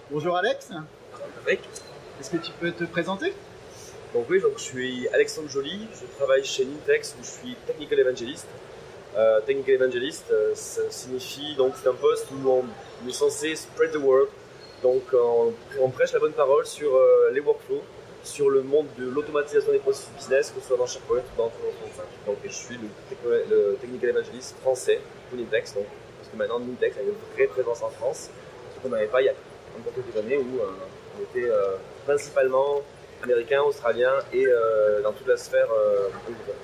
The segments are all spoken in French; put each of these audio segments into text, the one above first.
Bonjour Alex. Oui. Est-ce que tu peux te présenter? Donc oui, donc je suis Alexandre Joly, je travaille chez Nintex où je suis Technical Evangelist. Technical Evangelist, ça signifie donc c'est un poste où on est censé spread the word, donc on prêche la bonne parole sur les workflows, sur le monde de l'automatisation des processus business, que ce soit dans SharePoint ou dans 365. Donc je suis le Technical Evangelist français pour Nintex, donc, parce que maintenant Nintex a une vraie présence en France, ce qu'on n'avait pas il y a encore quelques années où on était principalement américain, australien et dans toute la sphère anglophone.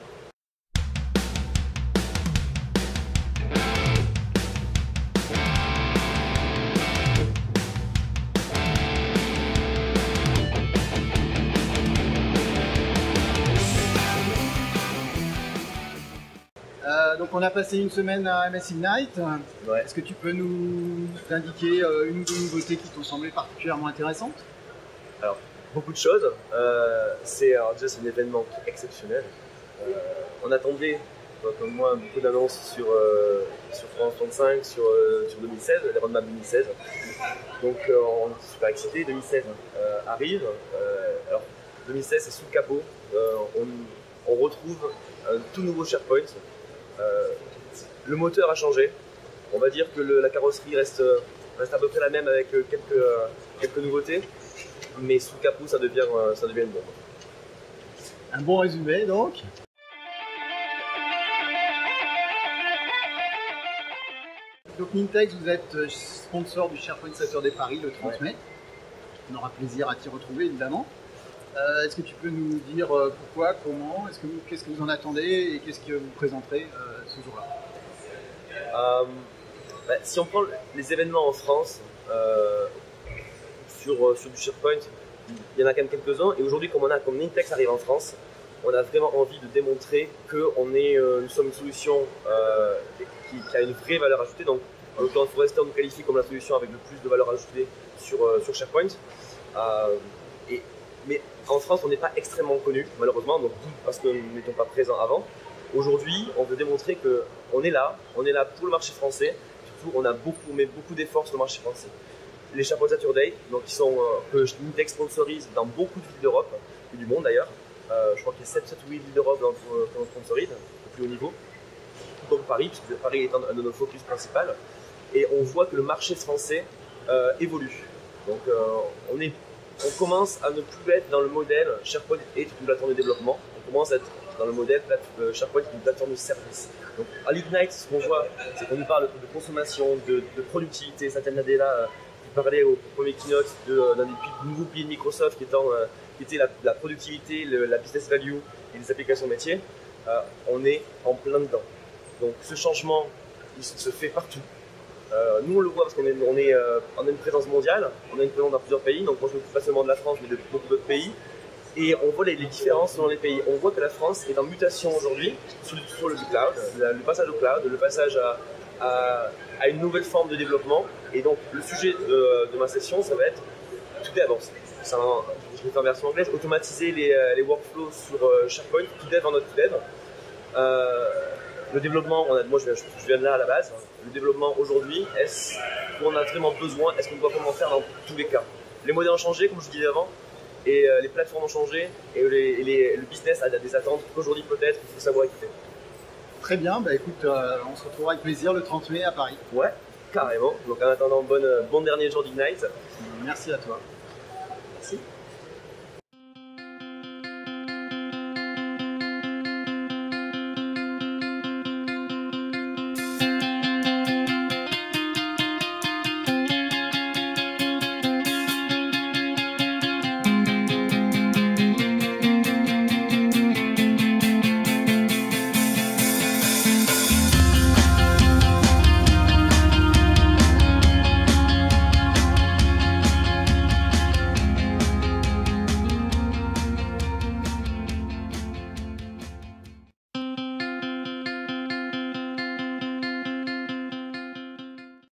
Donc on a passé une semaine à MS Ignite. Ouais. Est-ce que tu peux nous indiquer une ou deux nouveautés qui t'ont semblé particulièrement intéressantes? Alors, beaucoup de choses. Déjà, c'est un événement qui est exceptionnel. On attendait, toi comme moi, beaucoup d'annonces sur 365, sur 2016, la roadmap 2016. Donc, on est super excités. 2016 arrive. Alors, 2016, c'est sous le capot. On retrouve un tout nouveau SharePoint. Le moteur a changé. On va dire que la carrosserie reste à peu près la même avec quelques nouveautés. Mais sous le capot, ça devient une bombe. Un bon résumé donc. Donc Nintex, vous êtes sponsor du SharePoint Saturday Paris le 30 mai. On aura plaisir à t'y retrouver évidemment. Est-ce que tu peux nous dire pourquoi, comment, qu'est-ce que vous en attendez et qu'est-ce que vous présenterez ce jour-là? Si on prend les événements en France, sur du SharePoint, il y en a quand même quelques-uns. Et aujourd'hui, comme Nintex arrive en France, on a vraiment envie de démontrer que nous sommes une solution qui a une vraie valeur ajoutée. Donc, en l'occurrence, Forrester nous qualifie comme la solution avec le plus de valeur ajoutée sur SharePoint. Mais en France, on n'est pas extrêmement connu, malheureusement, donc parce que nous n'étions pas présents avant. Aujourd'hui, on veut démontrer qu'on est là pour le marché français. Surtout, on met beaucoup d'efforts sur le marché français. Les SharePoint Saturday, donc que Nintex sponsorise dans beaucoup de villes d'Europe, et du monde d'ailleurs. Je crois qu'il y a 7 ou 8 villes d'Europe qu'on sponsorise, au plus haut niveau. Comme Paris, puisque Paris est un de nos focus principaux. Et on voit que le marché français évolue. Donc on commence à ne plus être dans le modèle SharePoint et une plateforme de développement. On commence à être dans le modèle SharePoint et une plateforme de service. Donc à l'Ignite, ce qu'on voit, c'est qu'on nous parle de consommation, de productivité. Satya Nadella qui parlait au premier keynote d'un des nouveaux piliers de Microsoft qui était la productivité, la business value et les applications métiers. On est en plein dedans. Donc ce changement, il se fait partout. Nous on le voit parce qu'on a une présence mondiale, on a une présence dans plusieurs pays, donc moi je m'occupe pas seulement de la France mais de beaucoup d'autres pays. Et on voit les différences selon les pays. On voit que la France est en mutation aujourd'hui sur le cloud, le passage au cloud, le passage à une nouvelle forme de développement. Et donc le sujet de ma session, ça va être tout DevOps. Je vais faire en version anglaise, automatiser les workflows sur SharePoint, tout dev en notre dev. Le développement, moi je viens de là à la base. Le développement aujourd'hui, est-ce qu'on a vraiment besoin, est-ce qu'on doit comment faire dans tous les cas? Les modèles ont changé, comme je disais avant, et les plateformes ont changé, et le business a des attentes qu'aujourd'hui peut-être il faut savoir écouter. Très bien, bah écoute, on se retrouvera avec plaisir le 30 mai à Paris. Ouais, carrément. Donc en attendant, bon dernier jour d'Ignite. Merci à toi. Merci.